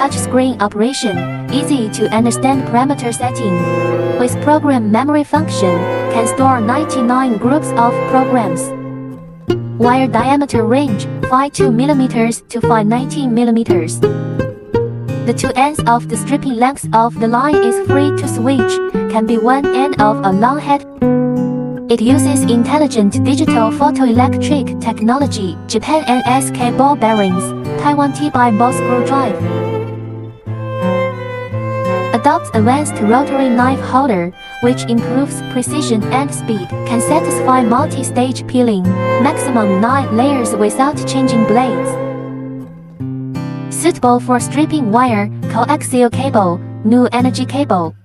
touchscreen operation, easy to understand parameter setting. With program memory function, can store 99 groups of programs. Wire diameter range 5.2 mm to 5.19 mm. The two ends of the stripping length of the line is free to switch, can be one end of a long head. It uses intelligent digital photoelectric technology, Japan NSK ball bearings, Taiwan T-by ball screw drive. Adopts advanced rotary knife holder, which improves precision and speed, can satisfy multi-stage peeling, maximum 9 layers without changing blades. Suitable for stripping wire, coaxial cable, new energy cable.